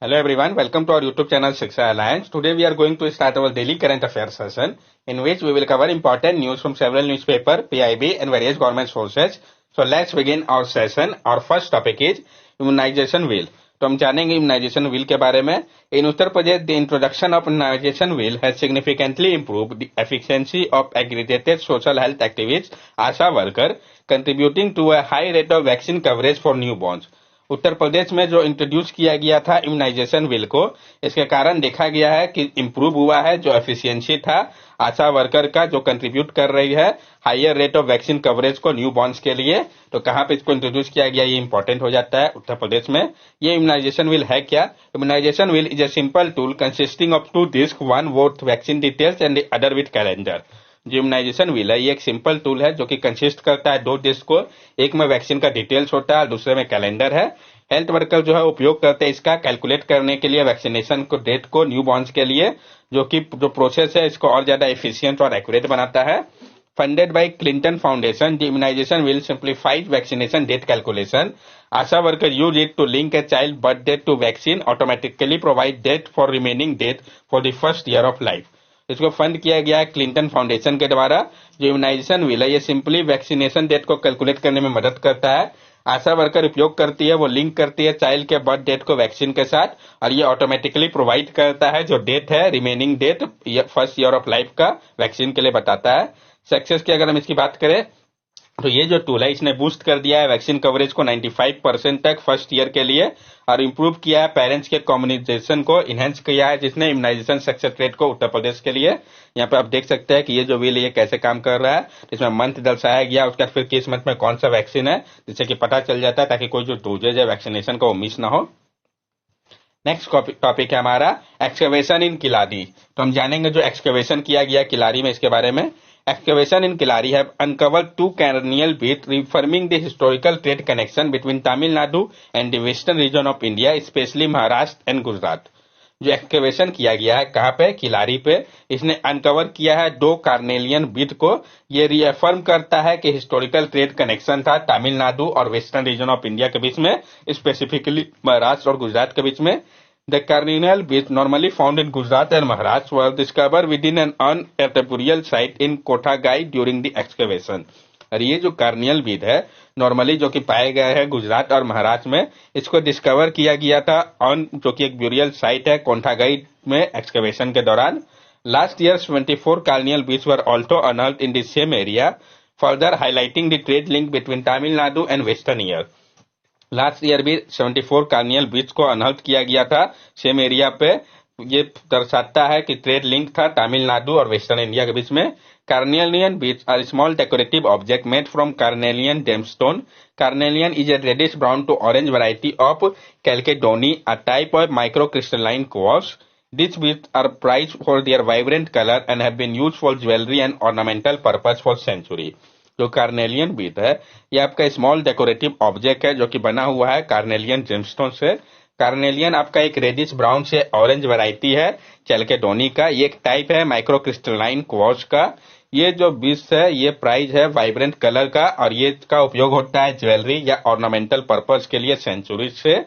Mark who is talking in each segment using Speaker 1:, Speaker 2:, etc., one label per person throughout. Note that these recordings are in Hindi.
Speaker 1: Hello everyone, welcome to our YouTube channel Shiksha Alliance. Today we are going to start our daily current affairs session in which we will cover important news from several newspaper, PIB and various government sources. So let's begin our session. Our first topic is immunization wheel. तो हम जानेंगे इम्यूनाइजेशन व्हील के बारे में. In Uttar Pradesh the introduction of immunisation wheel has significantly improved the efficiency of aggregated social health activities ASHA worker contributing to a high rate of vaccine coverage for newborns. Uttar Pradesh में जो इंट्रोड्यूस किया गया था इम्यूनाइजेशन बिल को, इसके कारण देखा गया है कि इंप्रूव हुआ है जो एफिशिएंसी था आशा वर्कर का, जो कंट्रीब्यूट कर रही है higher rate of vaccine coverage को न्यू बॉर्न्स के लिए. तो कहां पे इसको इंट्रोड्यूस किया गया, ये इंपॉर्टेंट हो जाता है उत्तर प्रदेश में. ये इम्यूनाइजेशन बिल है क्या? Immunisation bill is a simple tool consisting of 2 disc, one with vaccine details and the other with calendar. जो इम्यूनाइजेशन व्हील है ये एक सिंपल टूल है जो कि कंसिस्ट करता है 2 डिस्क को, एक में वैक्सीन का डिटेल्स होता है, दूसरे में कैलेंडर है. हेल्थ वर्कर जो है उपयोग करते हैं इसका कैलकुलेट करने के लिए वैक्सीनेशन को डेट को न्यू बॉर्न्स के लिए, जो प्रोसेस है इसको और ज्यादा एफिशिएंट और एक्यूरेट बनाता है. Funded by Clinton Foundation, the immunisation will simplified vaccination date calculation. ASHA worker use it to link a child birth date to vaccine, automatically provide date for remaining date for the first year of life. इसको फंड किया गया है क्लिंटन फाउंडेशन के द्वारा. जो इम्यूनाइजेशन व्हील है ये सिंपली वैक्सीनेशन डेट को कैलकुलेट करने में मदद करता है. आशा वर्कर उपयोग करती है, वो लिंक करती है चाइल्ड के बर्थ डेट को वैक्सीन के साथ और ये ऑटोमेटिकली प्रोवाइड करता है जो डेट है remaining date first year of life का वैक्सीन के लिए बताता है. सक्सेस की अगर हम इसकी बात करें तो ये जो टूल है इसने बूस्ट कर दिया है वैक्सीन कवरेज को 95% तक फर्स्ट ईयर के लिए और इम्प्रूव किया है पेरेंट्स के कम्युनिकेशन को इनहेंस किया है, जिसने इम्यूनाइजेशन सक्सेस रेट को उत्तर प्रदेश के लिए. यहाँ पे आप देख सकते हैं कि ये जो व्हील ये कैसे काम कर रहा है. इसमें मंथ दर्शाया गया, उसका फिर किस मंथ में कौन सा वैक्सीन है जिससे कि पता चल जाता है ताकि कोई जो डोजेज है वैक्सीनेशन का वो मिस ना हो. नेक्स्ट टॉपिक है हमारा एक्सकवेशन इन किलारी. तो हम जानेंगे जो एक्सकवेशन किया गया किलारी में इसके बारे में. Excavation in Kilari have uncovered 2 colonial beads reaffirming the historical trade connection between Tamil Nadu and the western region of India, especially Maharashtra and Gujarat. जो एक्सकेवेशन किया गया है कहाँ पे, किलारी पे, इसने अनकवर किया है 2 कार्नेलियन बीट को. ये रिएफर्म करता है कि हिस्टोरिकल ट्रेड कनेक्शन था तमिलनाडु और वेस्टर्न रीजन ऑफ इंडिया के बीच में, स्पेसिफिकली महाराष्ट्र और गुजरात के बीच में. The carnival beads normally found in Gujarat and Maharashtra were discovered within an unartificial site in Kothagai during the excavation. और ये जो कार्नियल बीड है नॉर्मली जो कि पाए गए हैं गुजरात और महाराष्ट्र में, इसको डिस्कवर किया गया था जो कि एक ब्यूरियल साइट है कोंठागाई में एक्सकवेशन के दौरान. Last year 24 corneal beads were also अनअर्थड in the same area, further highlighting the trade link between Tamil Nadu and western year. Last year भी 74 कार्नियल बीच को अनहर्ट किया गया था सेम एरिया पे. ये दर्शाता है कि ट्रेड लिंक था तमिलनाडु और वेस्टर्न इंडिया के बीच में. Carnelian beads are small decorative object made from carnelian gemstone. Carnelian is a reddish brown to orange variety of chalcedony, a type of microcrystalline quartz. These beads are prized for their vibrant color and have been used for jewelry and ornamental purpose for centuries. जो कार्नेलियन बीट है ये आपका स्मॉल डेकोरेटिव ऑब्जेक्ट है जो कि बना हुआ है कार्नेलियन जेमस्टोन से. कार्नेलियन आपका एक रेडिश ब्राउन से ऑरेंज वैरायटी है चैल्केडोनी का. ये एक टाइप है माइक्रो क्रिस्टलाइन क्वार्ट्ज का. ये जो बीट्स है ये प्राइज है वाइब्रेंट कलर का और ये का उपयोग होता है ज्वेलरी या ऑर्नामेंटल पर्पज के लिए सेंचुरी से.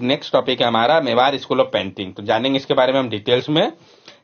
Speaker 1: नेक्स्ट टॉपिक है हमारा मेवाड़ स्कूल ऑफ पेंटिंग. तो जानेंगे इसके बारे में हम डिटेल्स में.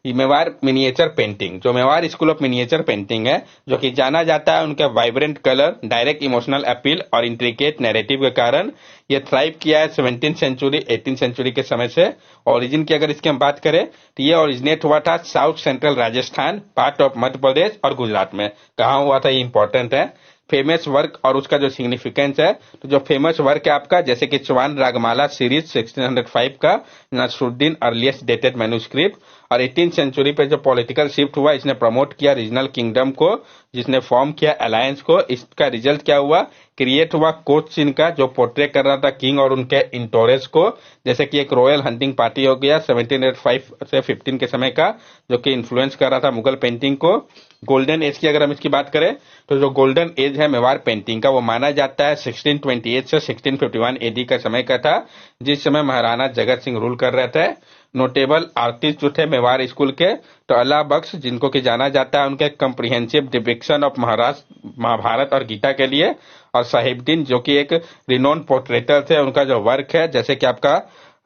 Speaker 1: मेवाड़ मिनिएचर पेंटिंग, जो Mewar school of miniature painting है जो कि जाना जाता है उनके vibrant colour, direct emotional appeal और इंट्रिकेट नैरेटिव के कारण. ये थ्राइव किया है 17th सेंचुरी 18th सेंचुरी के समय से. ओरिजिन की अगर इसकी हम बात करें तो ये ओरिजिनेट हुआ था south central Rajasthan, part of Madhya Pradesh और गुजरात में. कहाँ हुआ था ये इंपॉर्टेंट है. फेमस वर्क और उसका जो सिग्निफिकेंस है, तो जो फेमस वर्क है आपका जैसे कि चौहान रागमाला सीरीज 1605 का नसरुद्दीन अर्लीस्ट डेटेड मैन्यूस्क्रिप्ट, और 18th सेंचुरी पे जो पॉलिटिकल शिफ्ट हुआ इसने प्रमोट किया रीजनल किंगडम को, जिसने फॉर्म किया अलायंस को. इसका रिजल्ट क्या हुआ, क्रिएट हुआ कोच चिन्ह का जो पोर्ट्रे कर रहा था किंग और उनके इंटोरेस को, जैसे कि एक रॉयल हंटिंग पार्टी हो गया 1705 से 15 के समय का जो कि इन्फ्लुएंस कर रहा था मुगल पेंटिंग को. गोल्डन एज की अगर हम इसकी बात करें तो जो गोल्डन एज है मेवाड़ पेंटिंग का वो माना जाता है 1628 से 1651 एडी का समय का था, जिस समय महाराणा जगत सिंह रूल कर रहे थे. नोटेबल आर्टिस्ट जो थे मेवाड़ स्कूल के तो अल्लाह बख्श, जिनको कि जाना जाता है उनके कम्प्रिहेंसिव डिपिक्शन ऑफ महाभारत और गीता के लिए, और साहिबदीन जो कि एक रिनोन पोर्ट्रेटर थे, उनका जो वर्क है जैसे कि आपका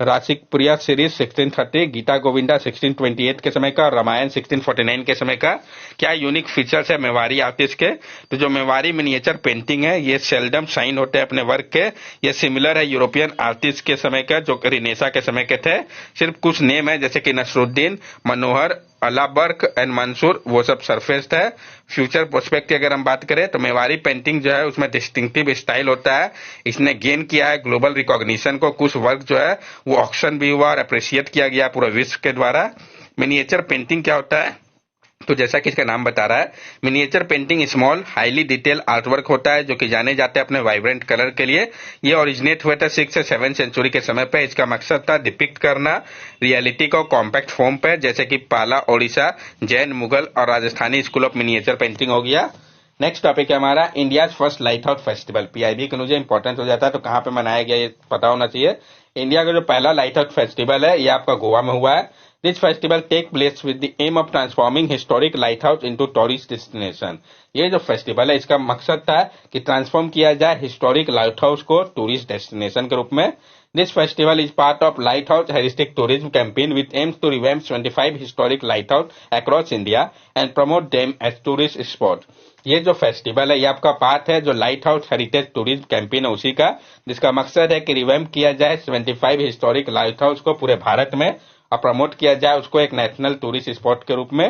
Speaker 1: रासिक प्रिया सीरीज 1630, गीता गोविंदा 1628 के समय का और रामायण 1649 के समय का। क्या यूनिक फीचर्स है मेवाड़ी आर्टिस्ट के? तो जो मेवाड़ी मिनिएचर पेंटिंग है ये सेल्डम शाइन होते हैं अपने वर्क के। ये सिमिलर है यूरोपियन आर्टिस्ट के समय का जो रिनेसा के समय के थे। सिर्फ कुछ नेम है जैसे कि नसरुद्दीन, मनोहर, अलाबर्क एंड मंसूर, वो सब सरफेस्ड है। फ्यूचर प्रोस्पेक्ट की अगर हम बात करें तो मेवाड़ी पेंटिंग जो है उसमें डिस्टिंक्टिव स्टाइल होता है। इसने गेन किया है ग्लोबल रिकॉग्निशन को। कुछ वर्क जो है वो ऑक्शन भी हुआ और अप्रिशिएट किया गया पूरे विश्व के द्वारा। मिनिएचर पेंटिंग क्या होता है? तो जैसा कि इसका नाम बता रहा है, miniature painting small highly detail artwork होता है जो कि जाने जाते हैं अपने वाइब्रेंट कलर के लिए। ये ओरिजिनेट हुए थे 6 से 7 सेंचुरी के समय पे। इसका मकसद था डिपिक्ट करना रियलिटी को कॉम्पैक्ट फॉर्म पे, जैसे कि पाला, ओडिशा, जैन, मुगल और Rajasthani school of miniature painting हो गया। नेक्स्ट टॉपिक है हमारा India first light house festival. PIB के मुझे इंपॉर्टेंट हो जाता है तो कहाँ पे मनाया गया ये पता होना चाहिए। इंडिया का जो पहला लाइट हाउस फेस्टिवल है ये आपका गोवा में हुआ है। This festival take place with the aim of transforming historic lighthouse into tourist destination. ये जो फेस्टिवल है इसका मकसद था कि ट्रांसफॉर्म किया जाए हिस्टोरिक लाइट हाउस को टूरिस्ट डेस्टिनेशन के रूप में। This festival is part of Lighthouse Heritage Tourism campaign which aims to revamp 25 historic lighthouse across India and promote them as tourist spot. ये जो फेस्टिवल है ये आपका पार्ट है जो light house heritage tourism campaign है उसी का, जिसका मकसद है कि रिवैम्प किया जाए 75 हिस्टोरिक लाइट हाउस को पूरे भारत में और प्रमोट किया जाए उसको एक नेशनल टूरिस्ट स्पॉट के रूप में।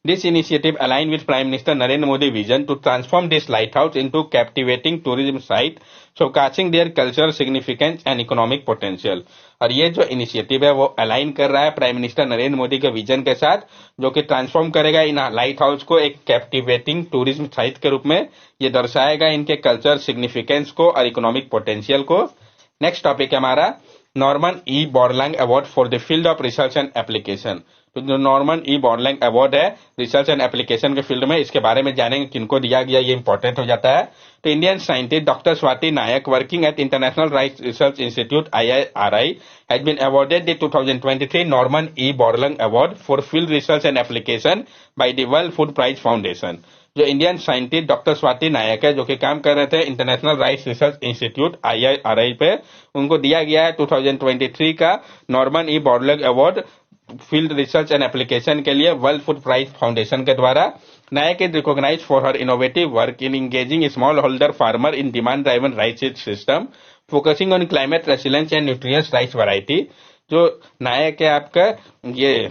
Speaker 1: This initiative aligns with Prime Minister Narendra Modi's vision to transform this lighthouse into captivating tourism site, showcasing their cultural significance and economic potential. और ये जो इनिशिएटिव है वो अलाइन कर रहा है प्राइम मिनिस्टर नरेंद्र मोदी के विजन के साथ, जो कि ट्रांसफॉर्म करेगा इन लाइट हाउस को एक कैप्टिवेटिंग टूरिज्म साइट के रूप में। ये दर्शाएगा इनके कल्चर सिग्निफिकेंस को और इकोनॉमिक पोटेंशियल को। नेक्स्ट टॉपिक है हमारा Norman E Borlaug award for the field of research and application. तो जो नॉर्मन ई बॉर्लैंग अवार्ड है रिसर्च एंड एप्लीकेशन के फील्ड में, इसके बारे में जानेंगे किनको दिया गया, ये इंपॉर्टेंट हो जाता है। तो Indian scientist doctor Swati Nayak working at international rice research institute IIRI has been awarded the 2023 Norman E Borlaug award for field research and application by the world food prize foundation. जो Indian scientist doctor Swati Nayak है जो कि काम कर रहे थे international rice research institute IIRI पे, उनको दिया गया है 2023 का Norman E Borlaug award field research and application के लिए वर्ल्ड फूड प्राइज फाउंडेशन के द्वारा। Nayak is recognised for her innovative work in engaging small holder farmer in demand driven rice seed system focusing on climate resilience and nutrients rice variety. जो नायक है आपका ये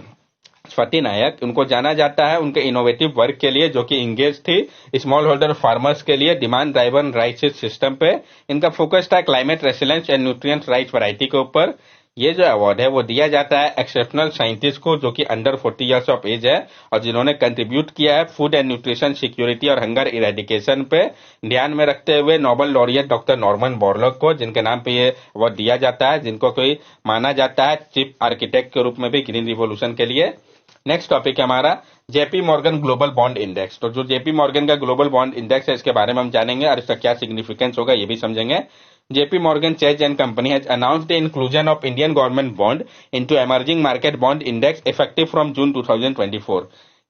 Speaker 1: स्वाति नायक, उनको जाना जाता है उनके इनोवेटिव वर्क के लिए जो कि इंगेज थी स्मॉल होल्डर फार्मर्स के लिए demand driven rice seed system पे। इनका फोकस था climate resilience and nutrients rice variety के ऊपर। ये जो अवार्ड है वो दिया जाता है एक्सेप्शनल साइंटिस्ट को जो कि अंडर 40 इयर्स ऑफ एज है और जिन्होंने कंट्रीब्यूट किया है फूड एंड न्यूट्रिशन सिक्योरिटी और हंगर इरेडिकेशन पे, ध्यान में रखते हुए Nobel laureate doctor Norman Borlaug को, जिनके नाम पे ये अवार्ड दिया जाता है, जिनको कोई माना जाता है चीफ आर्किटेक्ट के रूप में भी ग्रीन रिवोल्यूशन के लिए। नेक्स्ट टॉपिक है हमारा JP Morgan global bond index. तो जो जेपी मॉर्गन का ग्लोबल बॉन्ड इंडेक्स है इसके बारे में हम जानेंगे और इसका क्या सिग्निफिकेंस होगा ये भी समझेंगे। JP Morgan Chase and Company has announced the inclusion of Indian government bond into emerging market bond index effective from June 2024.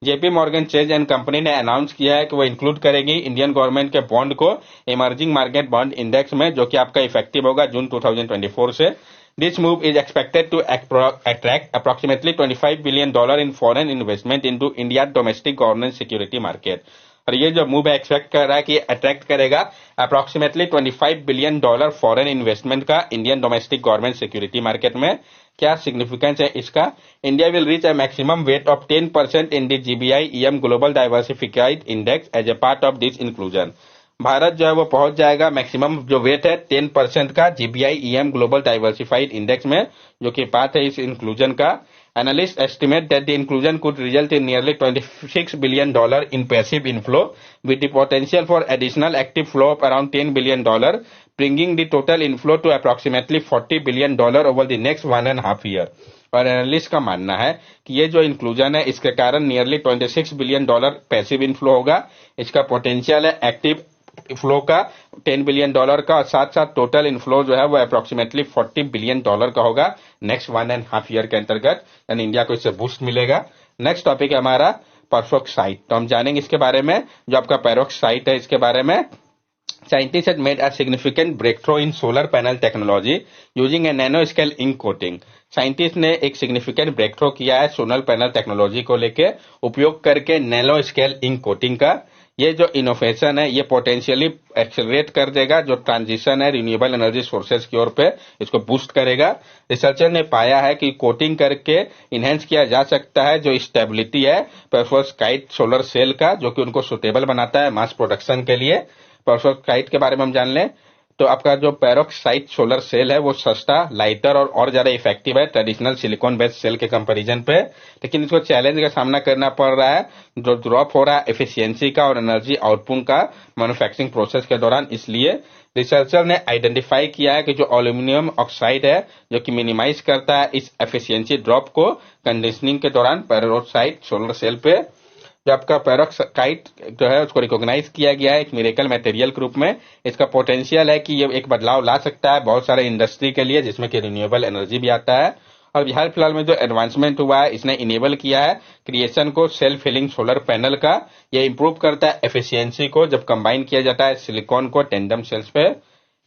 Speaker 1: JP Morgan Chase and Company ने अनाउंस किया है कि वो इंक्लूड करेगी इंडियन गवर्नमेंट के बॉन्ड को इमर्जिंग मार्केट बॉन्ड इंडेक्स में, जो कि आपका इफेक्टिव होगा जून 2024 से। This move is expected to attract approximately $25 billion in foreign investment into India's domestic governance security market. और ये जो मूव है एक्सपेक्ट कर रहा है कि अट्रैक्ट करेगा अप्रोक्सीमेटली $25 बिलियन फॉरेन इन्वेस्टमेंट का Indian domestic government security market में। क्या सिग्निफिकेंस है इसका? India will reach a maximum weight of 10% in the GBI EM global diversified index as a part of this inclusion. Bharat जो है वो पहुंच जाएगा मैक्सिमम जो वेट है 10% का GBI EM global diversified index में, जो कि पार्ट है इस इंक्लूजन का। Analysts estimate that the inclusion could result in nearly $26 billion in passive inflow, with the potential for additional active flow of around $10 billion, bringing the total inflow to approximately $40 billion over the next 1.5 years. और एनालिस्ट का मानना है कि ये जो इंक्लूजन है इसके कारण नियरली $26 बिलियन पैसिव इनफ्लो होगा। इसका पोटेंशियल है एक्टिव फ्लो का $10 बिलियन का और साथ साथ टोटल इनफ्लो जो है वो अप्रोक्सीमेटली $40 बिलियन का होगा नेक्स्ट 1.5 ईयर के अंतर्गत, यानी इंडिया को इससे बूस्ट मिलेगा। नेक्स्ट टॉपिक है हमारा पेरोक्साइड। तो हम जानेंगे इसके बारे में, जो आपका पेरोक्साइड है इसके बारे में। Scientists had made a significant breakthrough in solar panel technology using a nanoscale ink coating. Scientist ने एक सिग्निफिकेंट ब्रेकथ्रू किया है सोलर पैनल टेक्नोलॉजी को लेके उपयोग करके नैनो स्केल इंक कोटिंग का। ये जो इनोवेशन है ये पोटेंशियली एक्सेलरेट कर देगा जो ट्रांजिशन है रिन्यूएबल एनर्जी सोर्सेज की ओर पे, इसको बूस्ट करेगा। रिसर्चर ने पाया है कि कोटिंग करके इनहेंस किया जा सकता है जो स्टेबिलिटी है पेरोवस्काइट सोलर सेल का, जो कि उनको सुटेबल बनाता है मास प्रोडक्शन के लिए। पेरोवस्काइट के बारे में हम जान लें तो आपका जो पेरोक्साइड सोलर सेल है वो सस्ता, लाइटर और ज्यादा इफेक्टिव है ट्रेडिशनल सिलिकॉन बेस्ड सेल के कंपैरिजन पे, लेकिन इसको चैलेंज का सामना करना पड़ रहा है जो ड्रॉप हो रहा है एफिशिएंसी का और एनर्जी आउटपुट का मैन्युफैक्चरिंग प्रोसेस के दौरान। इसलिए रिसर्चर ने आइडेंटिफाई किया है कि जो एल्यूमिनियम ऑक्साइड है जो कि मिनिमाइज करता है इस एफिशिएंसी ड्रॉप को कंडीशनिंग के दौरान पेरोक्साइड सोलर सेल पे। जो आपका पेरोक्साइड जो है उसको रिकॉग्नाइज किया गया है एक मिरेकल मटेरियल के रूप में। इसका पोटेंशियल है कि ये एक बदलाव ला सकता है बहुत सारे इंडस्ट्री के लिए जिसमें कि रिन्यूएबल एनर्जी भी आता है। और हाल फिलहाल में जो एडवांसमेंट हुआ है इसने इनेबल किया है क्रिएशन को सेल्फ हीलिंग सोलर पैनल का। ये इंप्रूव करता है एफिशिएंसी को जब कंबाइन किया जाता है सिलिकॉन को टेंडम सेल्स पे।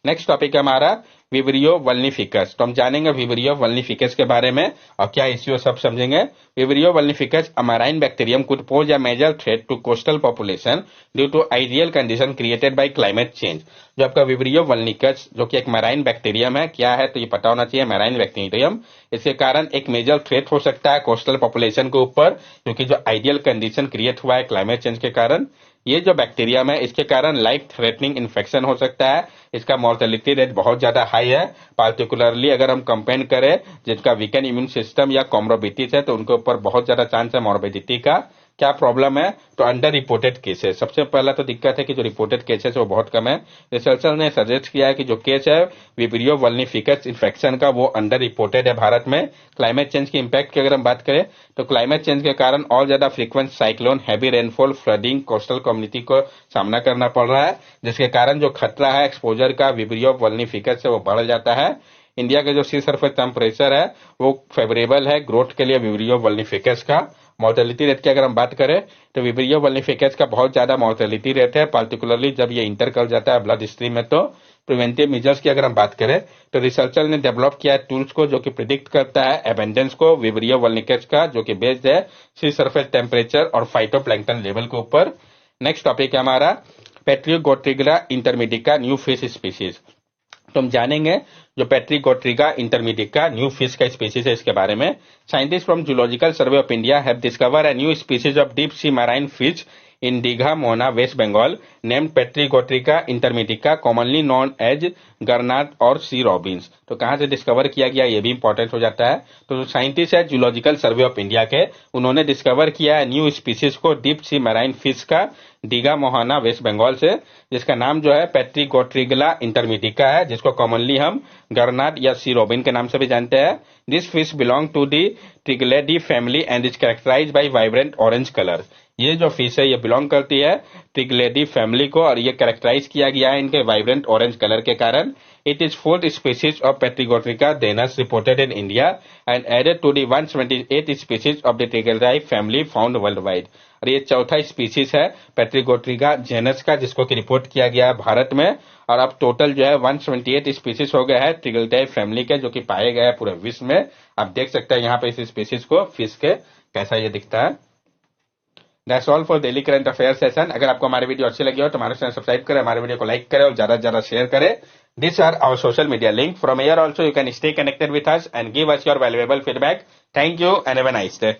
Speaker 1: नेक्स्ट टॉपिक है हमारा विब्रियो वल्निफिकस। तो हम जानेंगे विब्रियो वल्निफिकस के बारे में और क्या इश्यू सब समझेंगे। Vibrio vulnificus a marine bacterium could pose a major threat to coastal population due to ideal condition created by climate change. जो आपका विब्रियो वल्निकस जो कि एक मैराइन बैक्टीरियम है, क्या है तो ये पता होना चाहिए, मैराइन बैक्टीरियम। इसके कारण एक मेजर थ्रेट हो सकता है कोस्टल पॉपुलेशन के ऊपर क्योंकि जो आइडियल कंडीशन क्रिएट हुआ है क्लाइमेट चेंज के कारण। ये जो बैक्टीरियम है इसके कारण लाइफ थ्रेटनिंग इन्फेक्शन हो सकता है। इसका मॉर्टेलिटी रेट बहुत ज्यादा हाई है, पार्टिकुलरली अगर हम कंपेयर करें जिनका वीकन इम्यून सिस्टम या कॉमोर्बिडिटीज है तो उनके ऊपर बहुत ज्यादा चांस है मॉर्बिडिटी का। क्या प्रॉब्लम है तो अंडर रिपोर्टेड केसेस। सबसे पहला तो दिक्कत है कि जो रिपोर्टेड केसेस वो बहुत कम है। रिसर्चर ने सजेस्ट किया है कि जो केस है विब्रियो वल्निफिकस इन्फेक्शन का वो अंडर रिपोर्टेड है भारत में। क्लाइमेट चेंज की इंपैक्ट की अगर हम बात करें तो क्लाइमेट चेंज के कारण और ज्यादा frequent cyclone, heavy rainfall, flooding coastal community को सामना करना पड़ रहा है जिसके कारण जो खतरा है एक्सपोजर का विब्रियो वल्निफिकस से वो बढ़ जाता है। इंडिया के जो सी सरफेस टेम्परेचर है वो फेवरेबल है ग्रोथ के लिए विब्रियो वल्निफिकस का। मॉर्टेलिटी रेट की अगर हम बात करें तो विब्रियो वल्निफिकस का बहुत ज्यादा मॉर्टेलिटी रेट है, पार्टिकुलरली जब ये इंटर कर जाता है ब्लड स्ट्रीम में। तो प्रिवेंटिव मेजर्स की अगर हम बात करें तो रिसर्चर ने डेवलप किया है टूल्स को जो कि प्रिडिक्ट करता है एबेंडेंस को विब्रियो वल्निकस का, जो कि बेस्ड है सी सरफेस टेम्परेचर और फाइटोप्लैंक्टन लेवल के ऊपर। नेक्स्ट टॉपिक है हमारा पेट्रियोगोट्रिगा इंटरमीडिका न्यू फिश स्पीसीज। तो हम जानेंगे जो पेट्रिगोट्रिगा इंटरमीडिका न्यू फिश का स्पीसीज है इसके बारे में। Scientist from zoological survey of India have discover a new species of deep sea marine fish in Digha, Mona, West Bengal, named Petrigotrica intermitica, commonly known as गर्नाट और सी रॉबिन्स। तो कहां से डिस्कवर किया गया ये भी इंपॉर्टेंट हो जाता है। तो जो साइंटिस्ट है जूलॉजिकल सर्वे ऑफ इंडिया के, उन्होंने डिस्कवर किया है न्यू स्पीसीज को डीप सी मैराइन फिश का डीगा मोहाना वेस्ट बंगाल से, जिसका नाम जो है पेट्रिगोट्रिगला इंटरमीडिका है, जिसको कॉमनली हम गर्नाट या सी रॉबिन के नाम से भी जानते हैं। This fish belong to the Triglidae family and is characterised by vibrant orange colour. ये जो फिश है ये बिलोंग करती है ट्रिगलेडी फैमिली को और ये कैरेक्टराइज किया गया है इनके वाइब्रेंट ऑरेंज कलर के कारण। It is fourth species of Pterygotrigla denus reported in India and added to the 128 species of the Triglidae family found worldwide. और ये चौथा स्पीसीज है पेट्रिगोट्रिका जेनस का जिसको कि रिपोर्ट किया गया है भारत में। और अब टोटल जो है 128 स्पीसीज हो गए हैं ट्रिगलेडी फैमिली के जो कि पाए गए हैं पूरे विश्व में। आप देख सकते हैं यहाँ पे इस स्पीसीज को फिश के कैसा ये दिखता है। That's all for daily current affair session. अगर आपको हमारी वीडियो अच्छी लगी हो तो हमारे चैनल सब्सक्राइब करें, हमारे वीडियो को लाइक करें और ज्यादा से ज्यादा शेयर करें। These are our social media link. From here also you can stay connected with us and give us your valuable feedback. Thank you and have a nice day.